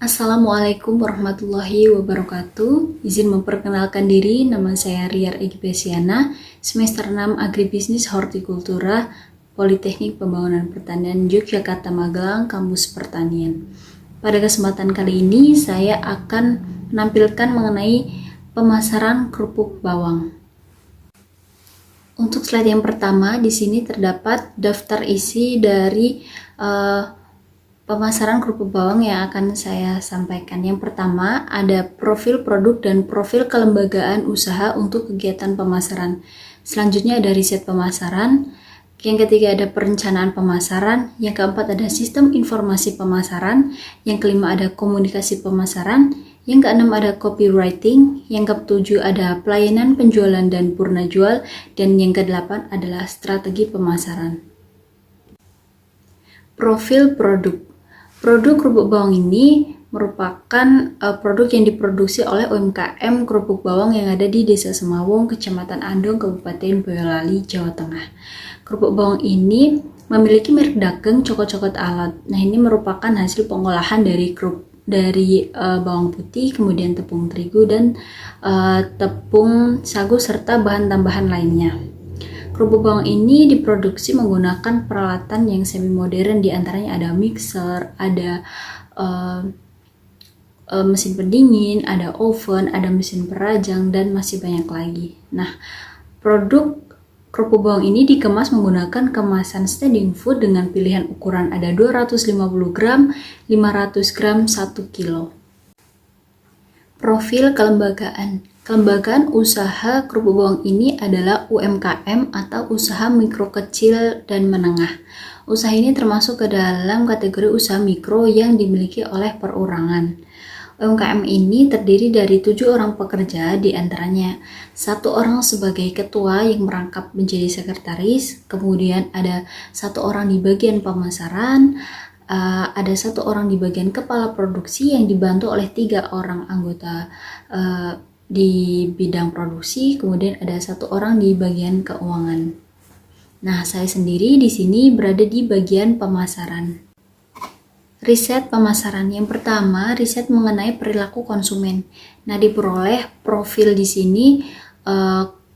Assalamualaikum warahmatullahi wabarakatuh. Izin memperkenalkan diri, nama saya Riar Egy Besiana, semester 6 Agribisnis Hortikultura, Politeknik Pembangunan Pertanian Yogyakarta Magelang, Kampus Pertanian. Pada kesempatan kali ini, saya akan menampilkan mengenai pemasaran kerupuk bawang. Untuk slide yang pertama, di sini terdapat daftar isi dari pemasaran kerupuk bawang yang akan saya sampaikan. Yang pertama, ada profil produk dan profil kelembagaan usaha untuk kegiatan pemasaran. Selanjutnya ada riset pemasaran. Yang ketiga ada perencanaan pemasaran. Yang keempat ada sistem informasi pemasaran. Yang kelima ada komunikasi pemasaran. Yang keenam ada copywriting. Yang ketujuh ada pelayanan penjualan dan purna jual. Dan yang kedelapan adalah strategi pemasaran. Profil produk. Produk kerupuk bawang ini merupakan produk yang diproduksi oleh UMKM kerupuk bawang yang ada di Desa Semawung, Kecamatan Andong, Kabupaten Boyolali, Jawa Tengah. Kerupuk bawang ini memiliki merek dagang Cokot-Cokot Alat. Nah, ini merupakan hasil pengolahan dari bawang putih, kemudian tepung terigu dan tepung sagu serta bahan tambahan lainnya. Kerupuk bawang ini diproduksi menggunakan peralatan yang semi modern, diantaranya ada mixer, ada mesin pendingin, ada oven, ada mesin perajang, dan masih banyak lagi. Nah, produk kerupuk bawang ini dikemas menggunakan kemasan standing food dengan pilihan ukuran ada 250 gram, 500 gram, 1 kilo. Profil kelembagaan. Kelembagaan usaha kerupuk bawang ini adalah UMKM atau usaha mikro kecil dan menengah. Usaha ini termasuk ke dalam kategori usaha mikro yang dimiliki oleh perorangan. UMKM ini terdiri dari 7 orang pekerja, diantaranya 1 orang sebagai ketua yang merangkap menjadi sekretaris, kemudian ada 1 orang di bagian pemasaran, ada 1 orang di bagian kepala produksi yang dibantu oleh 3 orang anggota di bidang produksi, kemudian ada 1 orang di bagian keuangan. Nah, saya sendiri di sini berada di bagian pemasaran. Riset pemasaran. Yang pertama, riset mengenai perilaku konsumen. Nah, diperoleh profil di sini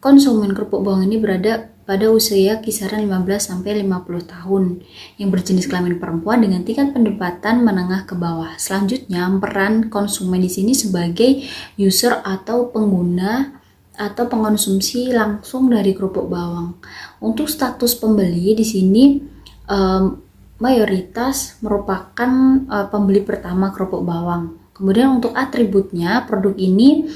konsumen kerupuk bawang ini berada pada usia kisaran 15-50 tahun yang berjenis kelamin perempuan dengan tingkat pendapatan menengah ke bawah. Selanjutnya, peran konsumen di sini sebagai user atau pengguna atau pengonsumsi langsung dari kerupuk bawang. Untuk status pembeli di sini mayoritas merupakan pembeli pertama kerupuk bawang. Kemudian untuk atributnya, produk ini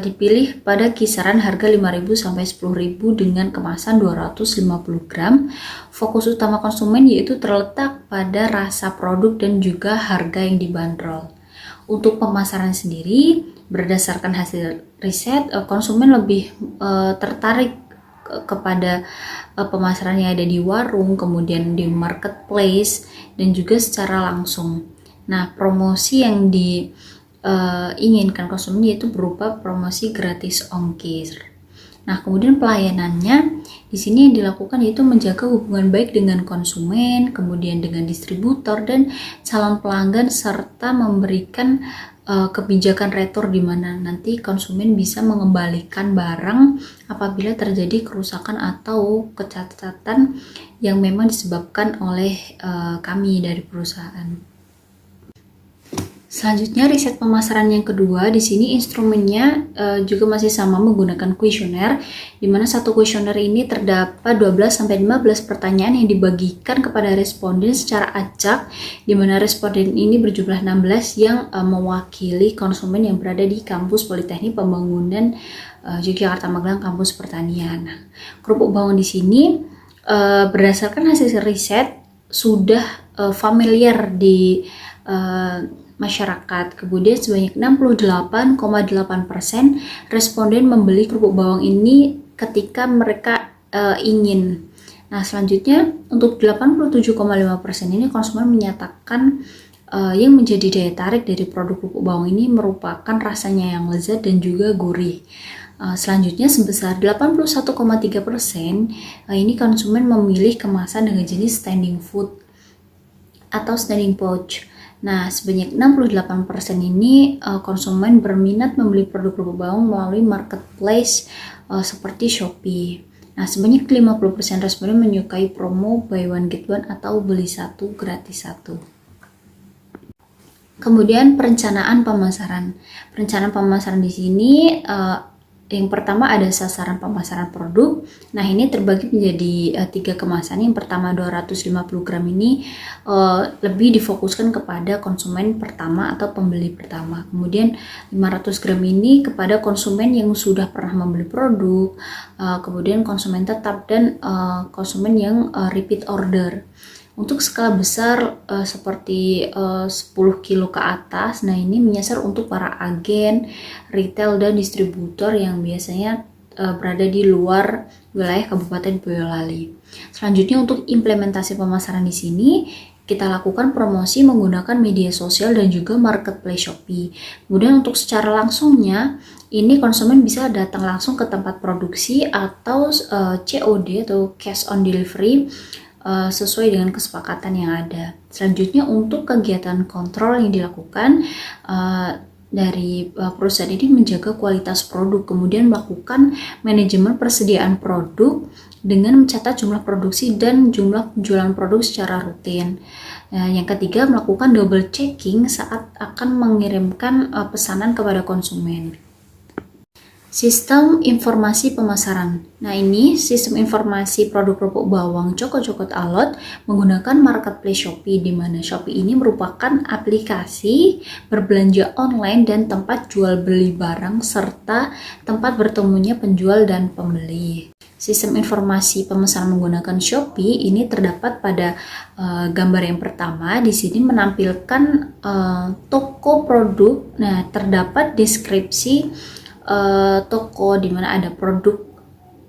dipilih pada kisaran harga 5.000 sampai 10.000 dengan kemasan 250 gram. Fokus utama konsumen yaitu terletak pada rasa produk dan juga harga yang dibanderol. Untuk pemasaran sendiri, berdasarkan hasil riset, konsumen lebih tertarik kepada pemasaran yang ada di warung, kemudian di marketplace, dan juga secara langsung. Nah, promosi yang inginkan konsumen yaitu berupa promosi gratis ongkir. Nah, kemudian pelayanannya di sini yang dilakukan yaitu menjaga hubungan baik dengan konsumen, kemudian dengan distributor dan calon pelanggan, serta memberikan kebijakan retur di mana nanti konsumen bisa mengembalikan barang apabila terjadi kerusakan atau kecacatan yang memang disebabkan oleh kami dari perusahaan. Selanjutnya, riset pemasaran yang kedua, di sini instrumennya juga masih sama menggunakan kuesioner, di mana satu kuesioner ini terdapat 12-15 pertanyaan yang dibagikan kepada responden secara acak, di mana responden ini berjumlah 16 yang mewakili konsumen yang berada di kampus Politeknik Pembangunan Yogyakarta Magelang, Kampus Pertanian. Nah, kerupuk bawang di sini berdasarkan hasil riset sudah familiar di masyarakat. Kemudian sebanyak 68,8% responden membeli kerupuk bawang ini ketika mereka ingin. Nah, selanjutnya untuk 87,5% ini konsumen menyatakan yang menjadi daya tarik dari produk kerupuk bawang ini merupakan rasanya yang lezat dan juga gurih. Selanjutnya sebesar 81,3% ini konsumen memilih kemasan dengan jenis standing food atau standing pouch. Nah, sebanyak 68% ini konsumen berminat membeli produk kerupuk bawang melalui marketplace seperti Shopee. Nah, sebanyak 50% responden menyukai promo buy one get one atau beli satu gratis satu. Kemudian perencanaan pemasaran. Perencanaan pemasaran di sini yang pertama ada sasaran pemasaran produk. Nah, ini terbagi menjadi 3 kemasan. Yang pertama 250 gram ini lebih difokuskan kepada konsumen pertama atau pembeli pertama. Kemudian 500 gram ini kepada konsumen yang sudah pernah membeli produk, kemudian konsumen tetap dan konsumen yang repeat order. Untuk skala besar seperti 10 kilo ke atas, nah ini menyasar untuk para agen, retail, dan distributor yang biasanya berada di luar wilayah Kabupaten Boyolali. Selanjutnya untuk implementasi pemasaran di sini, kita lakukan promosi menggunakan media sosial dan juga marketplace Shopee. Kemudian untuk secara langsungnya, ini konsumen bisa datang langsung ke tempat produksi atau COD atau cash on delivery sesuai dengan kesepakatan yang ada. Selanjutnya untuk kegiatan kontrol yang dilakukan dari perusahaan ini menjaga kualitas produk, kemudian melakukan manajemen persediaan produk dengan mencatat jumlah produksi dan jumlah penjualan produk secara rutin. Yang ketiga, melakukan double checking saat akan mengirimkan pesanan kepada konsumen. Sistem informasi pemasaran. Nah, ini sistem informasi produk kerupuk bawang Cokot Alot menggunakan marketplace Shopee, di mana Shopee ini merupakan aplikasi berbelanja online dan tempat jual beli barang serta tempat bertemunya penjual dan pembeli. Sistem informasi pemesanan menggunakan Shopee ini terdapat pada gambar yang pertama. Di sini menampilkan toko produk. Nah, terdapat deskripsi toko di mana ada produk,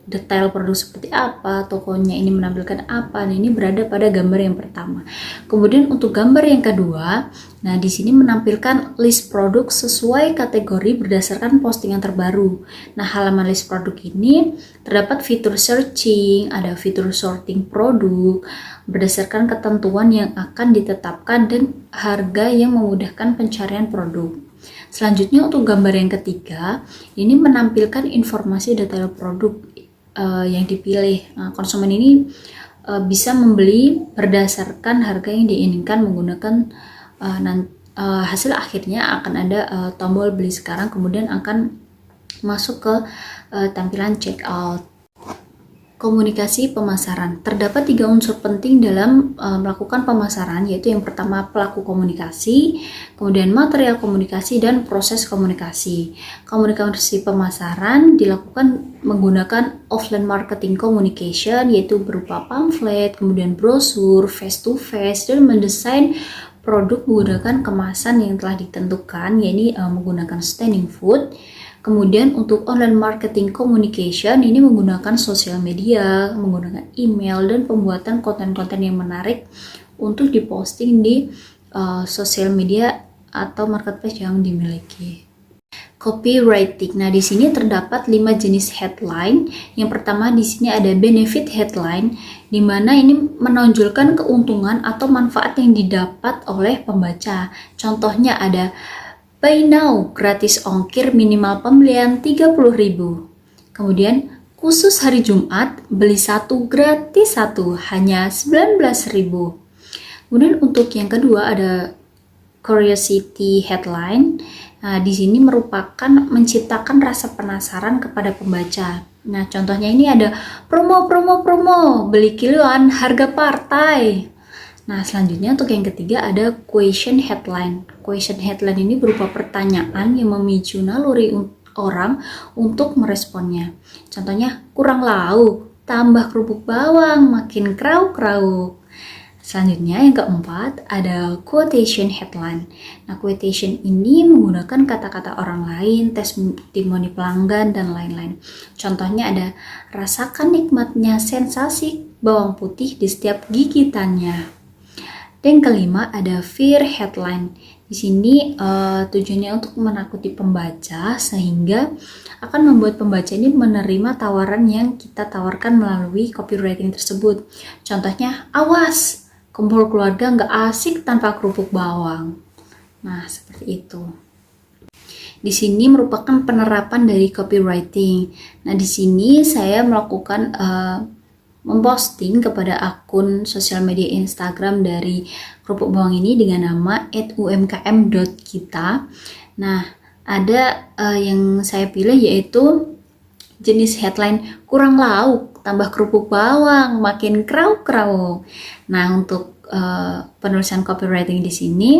detail produk seperti apa, tokonya ini menampilkan apa. Nah, ini berada pada gambar yang pertama. Kemudian untuk gambar yang kedua, nah di sini menampilkan list produk sesuai kategori berdasarkan postingan terbaru. Nah, halaman list produk ini terdapat fitur searching, ada fitur sorting produk berdasarkan ketentuan yang akan ditetapkan dan harga yang memudahkan pencarian produk. Selanjutnya untuk gambar yang ketiga, ini menampilkan informasi detail produk yang dipilih. Nah, konsumen ini bisa membeli berdasarkan harga yang diinginkan menggunakan hasil akhirnya akan ada tombol beli sekarang, kemudian akan masuk ke tampilan checkout. Komunikasi pemasaran. Terdapat 3 unsur penting dalam melakukan pemasaran, yaitu yang pertama pelaku komunikasi, kemudian material komunikasi, dan proses komunikasi. Komunikasi pemasaran dilakukan menggunakan offline marketing communication, yaitu berupa pamflet, kemudian brosur, face to face, dan mendesain produk menggunakan kemasan yang telah ditentukan, yaitu menggunakan standing food. Kemudian untuk online marketing communication ini menggunakan sosial media, menggunakan email, dan pembuatan konten-konten yang menarik untuk diposting di sosial media atau marketplace yang dimiliki. Copywriting. Nah, di sini terdapat 5 jenis headline. Yang pertama di sini ada benefit headline, di mana ini menonjolkan keuntungan atau manfaat yang didapat oleh pembaca. Contohnya ada buy now, gratis ongkir minimal pembelian 30.000. Kemudian khusus hari Jumat, beli 1 gratis 1 hanya 19.000. Kemudian untuk yang kedua ada curiosity headline. Nah, di sini merupakan menciptakan rasa penasaran kepada pembaca. Nah, contohnya ini ada promo, beli kiloan, harga partai. Nah, selanjutnya untuk yang ketiga ada question headline. Question headline ini berupa pertanyaan yang memicu naluri orang untuk meresponnya. Contohnya, kurang lauk, tambah kerupuk bawang, makin krauk-krauk. Selanjutnya yang keempat ada quotation headline. Nah, quotation ini menggunakan kata-kata orang lain, testimoni pelanggan, dan lain-lain. Contohnya ada, rasakan nikmatnya sensasi bawang putih di setiap gigitannya. Dan kelima ada fear headline. Di sini tujuannya untuk menakuti pembaca sehingga akan membuat pembaca ini menerima tawaran yang kita tawarkan melalui copywriting tersebut. Contohnya, awas, kumpul keluarga nggak asik tanpa kerupuk bawang. Nah, seperti itu. Di sini merupakan penerapan dari copywriting. Nah, di sini saya melakukan memposting kepada akun sosial media Instagram dari Kerupuk Bawang ini dengan nama @umkm.kita. Nah, ada yang saya pilih yaitu jenis headline kurang lauk, tambah kerupuk bawang, makin krauk-krauk. Nah, untuk penulisan copywriting di sini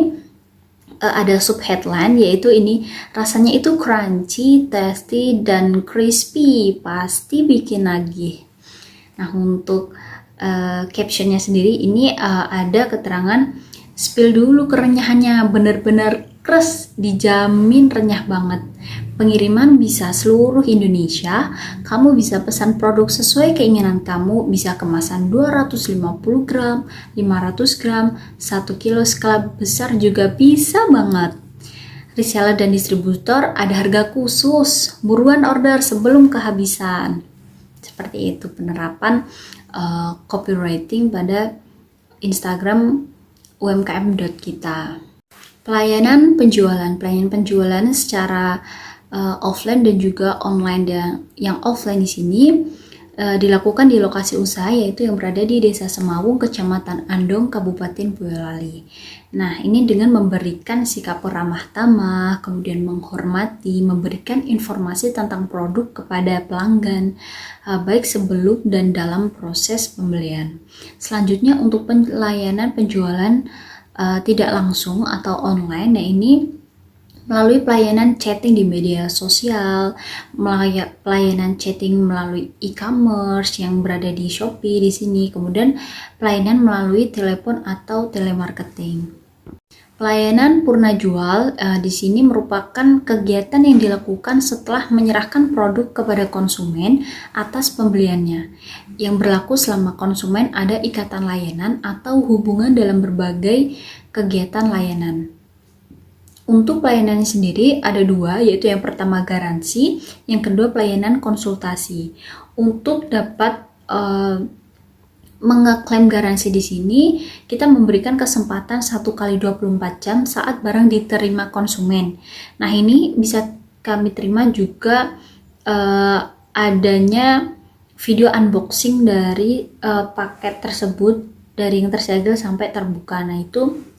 ada sub headline yaitu ini rasanya itu crunchy, tasty, dan crispy, pasti bikin nagih. Nah, untuk captionnya sendiri ini ada keterangan spill dulu kerenyahannya, bener-bener kres, dijamin renyah banget. Pengiriman bisa seluruh Indonesia. Kamu bisa pesan produk sesuai keinginan kamu, bisa kemasan 250 gram, 500 gram, 1 kilo, skala besar juga bisa banget. Reseller dan distributor ada harga khusus, buruan order sebelum kehabisan. Seperti itu penerapan copywriting pada Instagram umkm.kita. Pelayanan penjualan secara offline dan juga online, dan yang offline di sini dilakukan di lokasi usaha yaitu yang berada di Desa Semawung, Kecamatan Andong, Kabupaten Boyolali. Nah, ini dengan memberikan sikap ramah tamah, kemudian menghormati, memberikan informasi tentang produk kepada pelanggan, baik sebelum dan dalam proses pembelian. Selanjutnya untuk pelayanan penjualan tidak langsung atau online, nah ini melalui pelayanan chatting di media sosial, pelayanan chatting melalui e-commerce yang berada di Shopee di sini, kemudian pelayanan melalui telepon atau telemarketing. Pelayanan purna jual di sini merupakan kegiatan yang dilakukan setelah menyerahkan produk kepada konsumen atas pembeliannya, yang berlaku selama konsumen ada ikatan layanan atau hubungan dalam berbagai kegiatan layanan. Untuk pelayanan sendiri ada dua, yaitu yang pertama garansi, yang kedua pelayanan konsultasi. Untuk dapat mengeklaim garansi di sini, kita memberikan kesempatan 1x24 jam saat barang diterima konsumen. Nah, ini bisa kami terima juga adanya video unboxing dari paket tersebut dari yang tersegel sampai terbuka. Nah, itu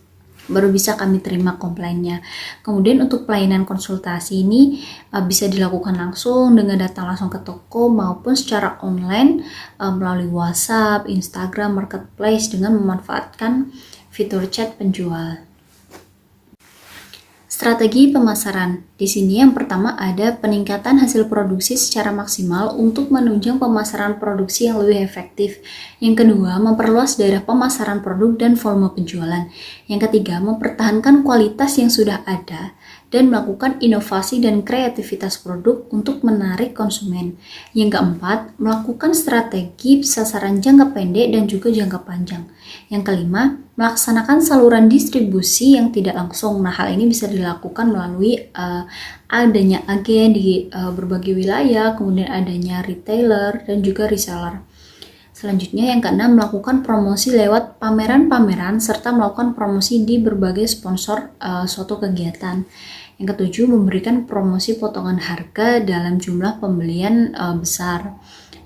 baru bisa kami terima komplainnya. Kemudian untuk pelayanan konsultasi ini bisa dilakukan langsung dengan datang langsung ke toko maupun secara online melalui WhatsApp, Instagram, Marketplace dengan memanfaatkan fitur chat penjual. Strategi pemasaran. Di sini yang pertama ada peningkatan hasil produksi secara maksimal untuk menunjang pemasaran produksi yang lebih efektif. Yang kedua, memperluas daerah pemasaran produk dan volume penjualan. Yang ketiga, mempertahankan kualitas yang sudah ada dan melakukan inovasi dan kreativitas produk untuk menarik konsumen. Yang keempat, melakukan strategi sasaran jangka pendek dan juga jangka panjang. Yang kelima, melaksanakan saluran distribusi yang tidak langsung. Nah, hal ini bisa dilakukan melalui adanya agen di berbagai wilayah, kemudian adanya retailer dan juga reseller. Selanjutnya yang keenam, melakukan promosi lewat pameran-pameran serta melakukan promosi di berbagai sponsor suatu kegiatan. Yang ketujuh, memberikan promosi potongan harga dalam jumlah pembelian besar.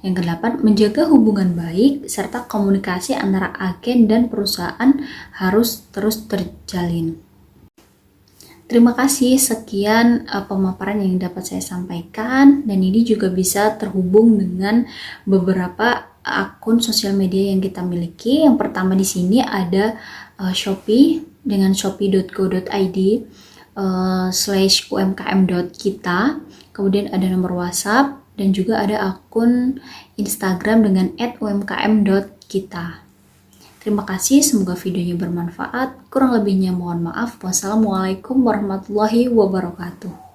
Yang kedelapan, menjaga hubungan baik serta komunikasi antara agen dan perusahaan harus terus terjalin. Terima kasih, sekian pemaparan yang dapat saya sampaikan, dan ini juga bisa terhubung dengan beberapa akun sosial media yang kita miliki. Yang pertama di sini ada Shopee dengan shopee.co.id /umkm.kita, kemudian ada nomor WhatsApp, dan juga ada akun Instagram dengan @umkm.kita. Terima kasih, semoga videonya bermanfaat. Kurang lebihnya mohon maaf. Wassalamualaikum warahmatullahi wabarakatuh.